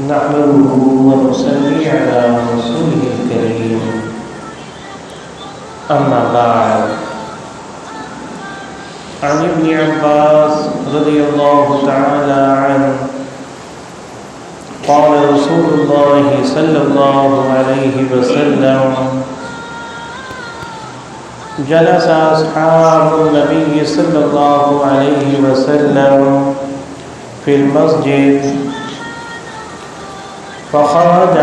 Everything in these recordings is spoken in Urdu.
نحمده ونصلي على رسوله الكريم أما بعد. عن ابن عباس رضي الله تعالى عنه قال رسول الله صلى الله عليه وسلم: جلس أصحاب النبي صلى الله عليه وسلم في المسجد فخرج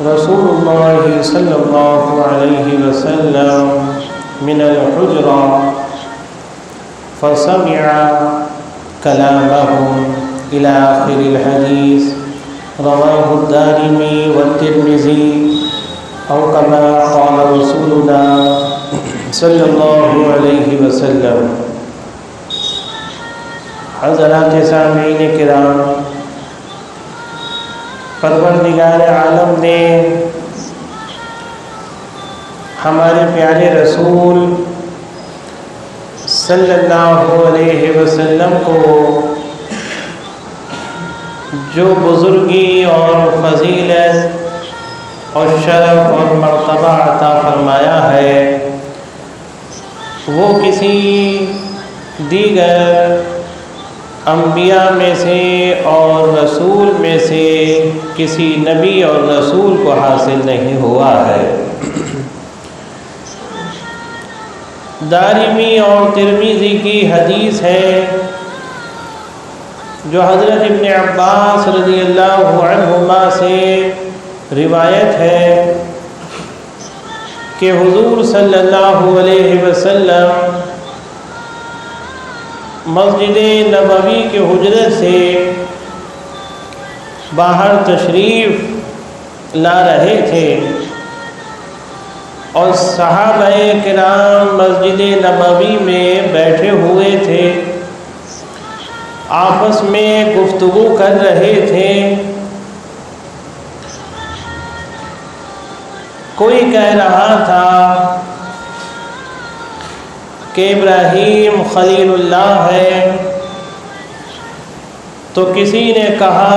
رسول الله صلى الله عليه وسلم من الحجرة فسمع كلامهم إلى آخر الحديث. رواه الدارمي والترمذي أو كما قال رسولنا صلى الله عليه وسلم. حضرات سامعین کرام، پروردگار عالم نے ہمارے پیارے رسول صلی اللہ علیہ وسلم کو جو بزرگی اور فضیلت اور شرف اور مرتبہ عطا فرمایا ہے، وہ کسی دیگر انبیاء میں سے اور رسول میں سے کسی نبی اور رسول کو حاصل نہیں ہوا ہے۔ دارمی اور ترمذی کی حدیث ہے جو حضرت ابن عباس رضی اللہ عنہما سے روایت ہے کہ حضور صلی اللہ علیہ وسلم مسجد نبوی کے حجرے سے باہر تشریف لا رہے تھے اور صحابہ کرام مسجد نبوی میں بیٹھے ہوئے تھے، آپس میں گفتگو کر رہے تھے۔ کوئی کہہ رہا تھا کہ ابراہیم خلیل اللہ ہے، تو کسی نے کہا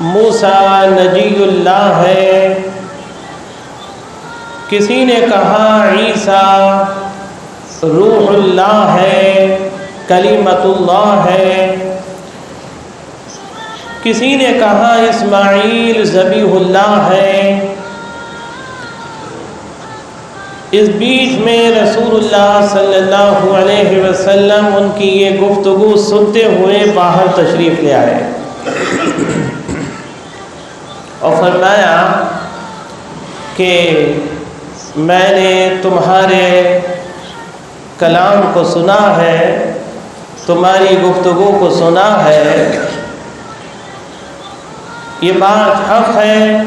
موسیٰ نجی اللہ ہے، کسی نے کہا عیسیٰ روح اللہ ہے، کلمۃ اللہ ہے، کسی نے کہا اسماعیل ذبیح اللہ ہے۔ اس بیچ میں رسول اللہ صلی اللہ علیہ وسلم ان کی یہ گفتگو سنتے ہوئے باہر تشریف لے آئے اور فرمایا کہ میں نے تمہارے کلام کو سنا ہے، تمہاری گفتگو کو سنا ہے۔ یہ بات حق ہے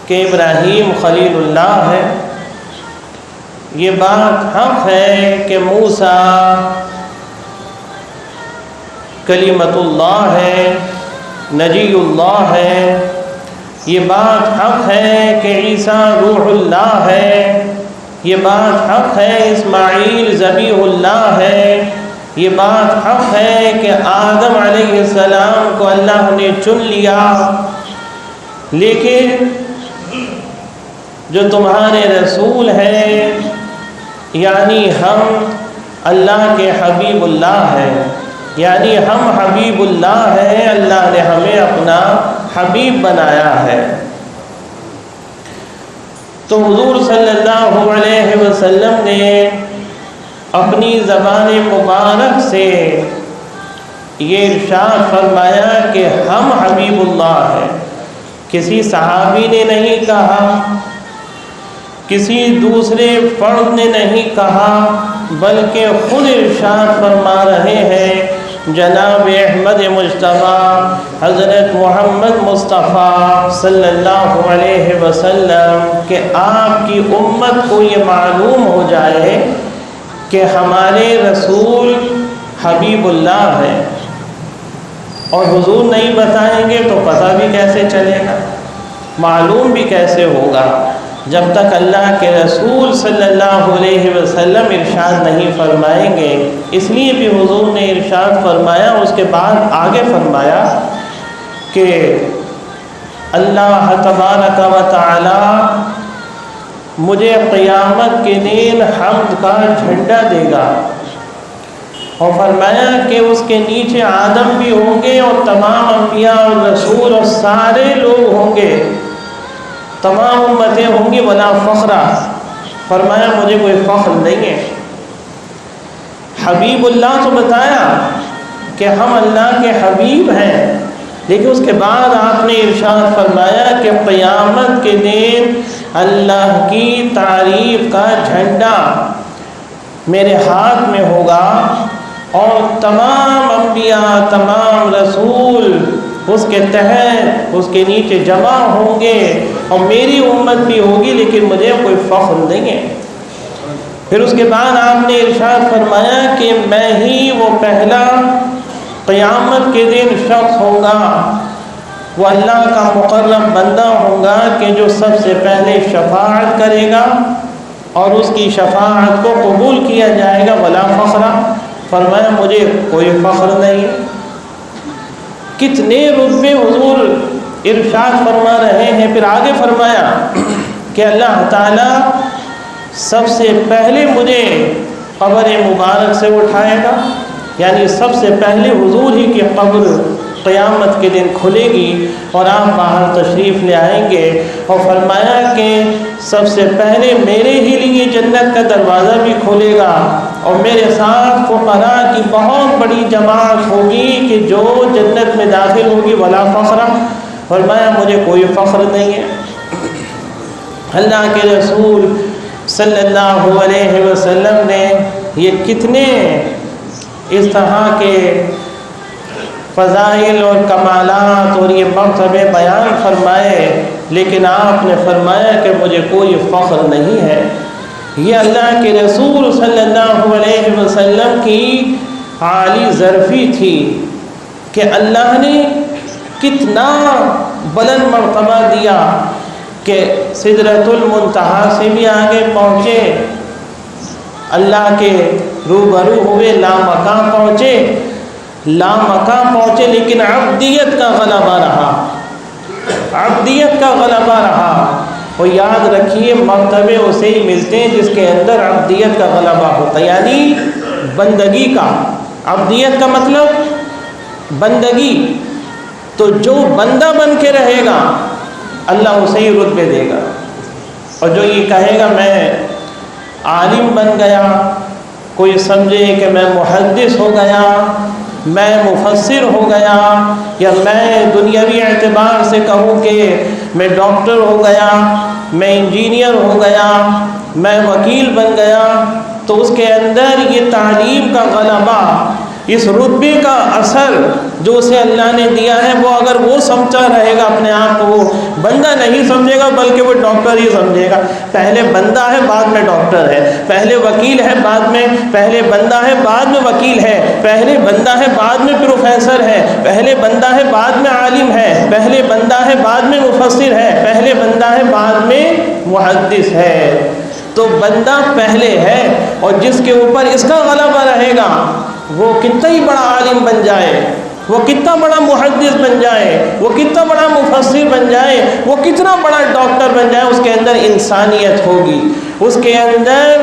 کہ ابراہیم خلیل اللہ ہے، یہ بات حق ہے کہ موسیٰ کلمۃ اللہ ہے، نجی اللہ ہے، یہ بات حق ہے کہ عیسیٰ روح اللہ ہے، یہ بات حق ہے اسماعیل ذبیح اللہ ہے، یہ بات حق ہے کہ آدم علیہ السلام کو اللہ نے چن لیا۔ لیکن جو تمہارے رسول ہیں، یعنی ہم اللہ کے حبیب اللہ ہیں، یعنی ہم حبیب اللہ ہیں، اللہ نے ہمیں اپنا حبیب بنایا ہے۔ تو حضور صلی اللہ علیہ وسلم نے اپنی زبان مبارک سے یہ ارشاد فرمایا کہ ہم حبیب اللہ ہیں۔ کسی صحابی نے نہیں کہا، کسی دوسرے فرد نے نہیں کہا، بلکہ خود ارشاد فرما رہے ہیں جناب احمد مجتبیٰ حضرت محمد مصطفیٰ صلی اللہ علیہ وسلم کہ آپ کی امت کو یہ معلوم ہو جائے کہ ہمارے رسول حبیب اللہ ہیں، اور حضور نہیں بتائیں گے تو پتہ بھی کیسے چلے گا، معلوم بھی کیسے ہوگا جب تک اللہ کے رسول صلی اللہ علیہ وسلم ارشاد نہیں فرمائیں گے۔ اس لیے بھی حضور نے ارشاد فرمایا، اس کے بعد آگے فرمایا کہ اللہ تبارک و تعالی مجھے قیامت کے دن حمد کا جھنڈا دے گا، اور فرمایا کہ اس کے نیچے آدم بھی ہوں گے اور تمام انبیاء اور رسول اور سارے لوگ ہوں گے، تمام امتیں ہوں گی، ولا فخرا، فرمایا مجھے کوئی فخر نہیں ہے۔ حبیب اللہ تو بتایا کہ ہم اللہ کے حبیب ہیں، لیکن اس کے بعد آپ نے ارشاد فرمایا کہ قیامت کے دن اللہ کی تعریف کا جھنڈا میرے ہاتھ میں ہوگا، اور تمام انبیاء، تمام رسول اس کے تحت، اس کے نیچے جمع ہوں گے، اور میری امت بھی ہوگی، لیکن مجھے کوئی فخر نہیں ہے۔ پھر اس کے بعد آپ نے ارشاد فرمایا کہ میں ہی وہ پہلا قیامت کے دن شخص ہوگا، وہ اللہ کا مقرب بندہ ہوگا کہ جو سب سے پہلے شفاعت کرے گا، اور اس کی شفاعت کو قبول کیا جائے گا، ولا فخرا، فرمایا مجھے کوئی فخر نہیں۔ کتنے رتبے حضور ارشاد فرما رہے ہیں۔ پھر آگے فرمایا کہ اللہ تعالیٰ سب سے پہلے مجھے قبر مبارک سے اٹھائے گا، یعنی سب سے پہلے حضور ہی کی قبر قیامت کے دن کھلے گی، اور آپ باہر تشریف لے آئیں گے، اور فرمایا کہ سب سے پہلے میرے ہی لیے جنت کا دروازہ بھی کھلے گا، اور میرے ساتھ فقراء کی بہت بڑی جماعت ہوگی کہ جو جنت میں داخل ہوگی، ولا فخرا، فرمایا مجھے کوئی فخر نہیں ہے۔ اللہ کے رسول صلی اللہ علیہ وسلم نے یہ کتنے اس طرح کے فضائل اور کمالات اور یہ مرتبے بیان فرمائے، لیکن آپ نے فرمایا کہ مجھے کوئی فخر نہیں ہے۔ یہ اللہ کے رسول صلی اللہ علیہ وسلم کی عالی ظرفی تھی کہ اللہ نے کتنا بلند مرتبہ دیا کہ سدرۃ المنتہا سے بھی آگے پہنچے، اللہ کے روبرو ہوئے، لامکاں پہنچے، لامکاں پہنچے، لیکن عبدیت کا غلبہ رہا، عبدیت کا غلبہ رہا۔ اور یاد رکھیے مرتبے اسے ہی ملتے ہیں جس کے اندر عبدیت کا غلبہ ہوتا ہے، یعنی بندگی کا۔ عبدیت کا مطلب بندگی، تو جو بندہ بن کے رہے گا اللہ اسے ہی رتبے دے گا، اور جو یہ کہے گا میں عالم بن گیا، کوئی سمجھے کہ میں محدث ہو گیا، میں مفسر ہو گیا، یا میں دنیاوی اعتبار سے کہوں کہ میں ڈاکٹر ہو گیا، میں انجینئر ہو گیا، میں وکیل بن گیا، تو اس کے اندر یہ تعلیم کا غلبہ، اس رتبے کا اثر جو اسے اللہ نے دیا ہے، وہ اگر وہ سمجھتا رہے گا اپنے آپ کو، وہ بندہ نہیں سمجھے گا بلکہ وہ ڈاکٹر ہی سمجھے گا۔ پہلے بندہ ہے بعد میں ڈاکٹر ہے، پہلے وکیل ہے بعد میں، پہلے بندہ ہے بعد میں وکیل ہے، پہلے بندہ ہے بعد میں پروفیسر ہے، پہلے بندہ ہے بعد میں عالم ہے، پہلے بندہ ہے بعد میں مفسر ہے، پہلے بندہ ہے بعد میں محدث ہے۔ تو بندہ پہلے ہے، اور جس کے اوپر اس کا غلبہ رہے گا وہ کتنا ہی بڑا عالم بن جائے، وہ کتنا بڑا محدث بن جائے، وہ کتنا بڑا مفسر بن جائے، وہ کتنا بڑا ڈاکٹر بن جائے، اس کے اندر انسانیت ہوگی، اس کے اندر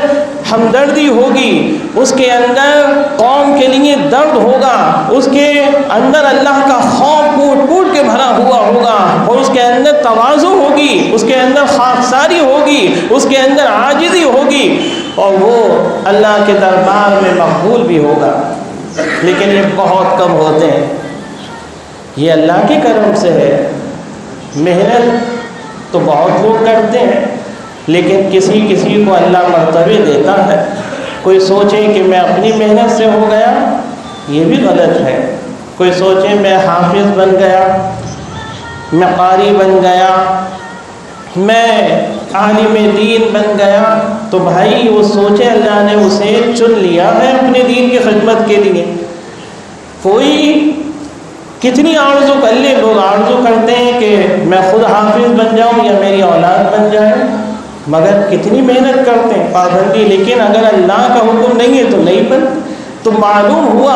ہمدردی ہوگی، اس کے اندر قوم کے لیے درد ہوگا، اس کے اندر اللہ کا خوف کوٹ کوٹ کے بھرا ہوا ہوگا، اور اس کے اندر تواضع ہوگی، اس کے اندر خاکساری ہوگی، اس کے اندر عاجزی ہوگی، اور وہ اللہ کے دربار میں مقبول بھی ہوگا۔ لیکن یہ بہت کم ہوتے ہیں، یہ اللہ کے کرم سے ہے۔ محنت تو بہت لوگ کرتے ہیں، لیکن کسی کسی کو اللہ مرتبے دیتا ہے۔ کوئی سوچے کہ میں اپنی محنت سے ہو گیا، یہ بھی غلط ہے۔ کوئی سوچے میں حافظ بن گیا، میں قاری بن گیا، میں عالم دین بن گیا، تو بھائی وہ سوچے اللہ نے اسے چن لیا ہے اپنے دین کی خدمت کے لیے۔ کوئی کتنی آرزو کر لے، لوگ آرزو کرتے ہیں کہ میں خود حافظ بن جاؤں یا میری اولاد بن جائے، مگر کتنی محنت کرتے ہیں، پابندی، لیکن اگر اللہ کا حکم نہیں ہے تو نہیں بن۔ تو معلوم ہوا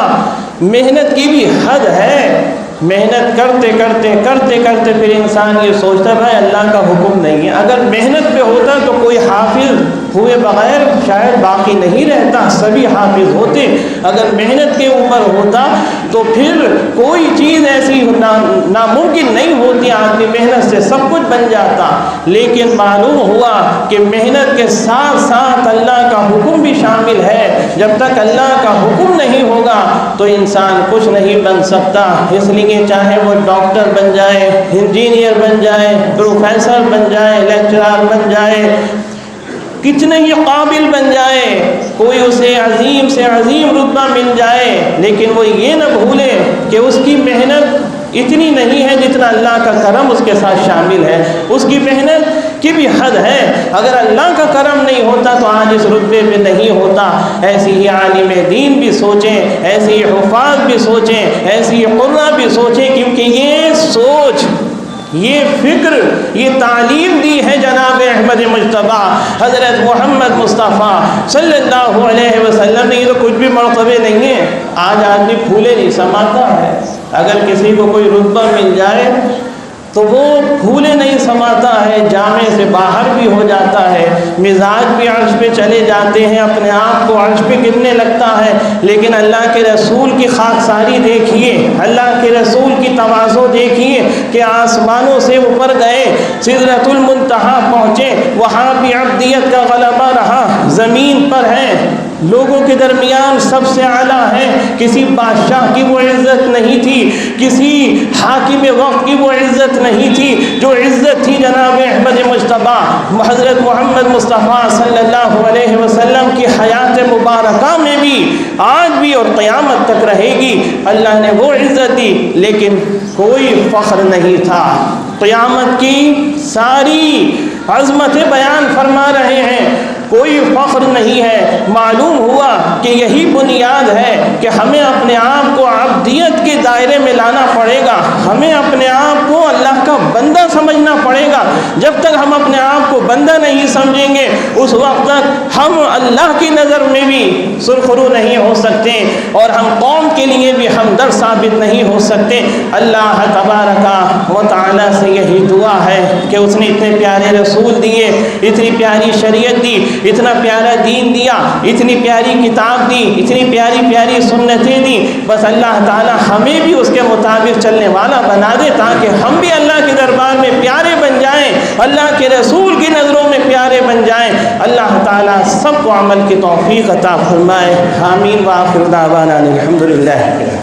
محنت کی بھی حد ہے، محنت کرتے کرتے پھر انسان یہ سوچتا ہے بھائی اللہ کا حکم نہیں ہے۔ اگر محنت پہ ہوتا تو کوئی حافظ ہوئے بغیر شاید باقی نہیں رہتا، سبھی حافظ ہوتے۔ اگر محنت کے اوپر ہوتا تو پھر کوئی چیز ایسی ناممکن نہیں ہوتی، آدمی محنت سے سب کچھ بن جاتا۔ لیکن معلوم ہوا کہ محنت کے ساتھ ساتھ اللہ کا حکم بھی شامل ہے۔ جب تک اللہ کا حکم نہیں ہوگا تو انسان کچھ نہیں بن سکتا۔ اس لیے چاہے وہ ڈاکٹر بن جائے، انجینئر بن جائے، پروفیسر بن جائے، لیکچرار بن جائے، کتنے ہی قابل بن جائے، کوئی اسے عظیم سے عظیم رتبہ مل جائے، لیکن وہ یہ نہ بھولے کہ اس کی محنت اتنی نہیں ہے جتنا اللہ کا کرم اس کے ساتھ شامل ہے۔ اس کی محنت کی بھی حد ہے۔ اگر اللہ کا کرم نہیں ہوتا تو آج اس رتبے پہ نہیں ہوتا۔ ایسی ہی عالم دین بھی سوچیں، ایسی ہی حفاظ بھی سوچیں، ایسی ہی قرآن بھی سوچیں، کیونکہ یہ سوچ، یہ فکر، یہ تعلیم دی ہے جناب احمد مجتبیٰ حضرت محمد مصطفیٰ صلی اللہ علیہ وسلم نے۔ یہ تو کچھ بھی مرتبے نہیں ہے۔ آج آدمی پھولے نہیں سماتا ہے۔ اگر کسی کو کوئی رتبہ مل جائے تو وہ پھولے نہیں سماتا ہے، جامع سے باہر بھی ہو جاتا ہے، مزاج بھی عرش پہ چلے جاتے ہیں، اپنے آپ کو عرش پہ گرنے لگتا ہے۔ لیکن اللہ کے رسول کی خاکساری دیکھیے، اللہ کے رسول کی تواضع دیکھیے کہ آسمانوں سے اوپر گئے، سدرۃ المنتہا پہنچے، وہاں بھی عبدیت کا غلبہ رہا، زمین پر ہیں، لوگوں کے درمیان سب سے اعلیٰ ہے۔ کسی بادشاہ کی وہ عزت نہیں تھی، کسی حاکم وقت کی وہ عزت نہیں تھی، جو عزت تھی جناب احمد مجتبیٰ حضرت محمد مصطفیٰ صلی اللہ علیہ وسلم کی حیات مبارکہ میں بھی آج بھی اور قیامت تک رہے گی۔ اللہ نے وہ عزت دی، لیکن کوئی فخر نہیں تھا۔ قیامت کی ساری عظمتیں بیان فرما رہے ہیں، کوئی فخر نہیں ہے۔ معلوم ہوا کہ یہی بنیاد ہے کہ ہمیں اپنے آپ کو عبدیت کے دائرے میں لانا پڑے گا، ہمیں اپنے آپ کو اللہ کا بندہ سمجھنا پڑے گا۔ جب تک ہم اپنے آپ کو بندہ نہیں سمجھیں گے اس وقت تک ہم اللہ کی نظر میں بھی سرخرو نہیں ہو سکتے، اور ہم قوم کے لیے بھی ہمدرد ثابت نہیں ہو سکتے۔ اللہ تبارک و تعالیٰ سے یہی دعا ہے کہ اس نے اتنے پیارے رسول دیے، اتنی پیاری شریعت دی، اتنا پیارا دین دیا، اتنی پیاری کتاب دی، اتنی پیاری پیاری سنتیں دی۔ بس اللہ تعالیٰ ہمیں بھی اس کے مطابق چلنے والا بنا دے، تاکہ ہم بھی اللہ کے دربار میں پیارے بن جائیں، اللہ کے رسول کی نظروں میں پیارے بن جائیں۔ اللہ تعالیٰ سب کو عمل کی توفیق عطا فرمائے۔ آمین۔ وآخر دعوانا الحمدللہ۔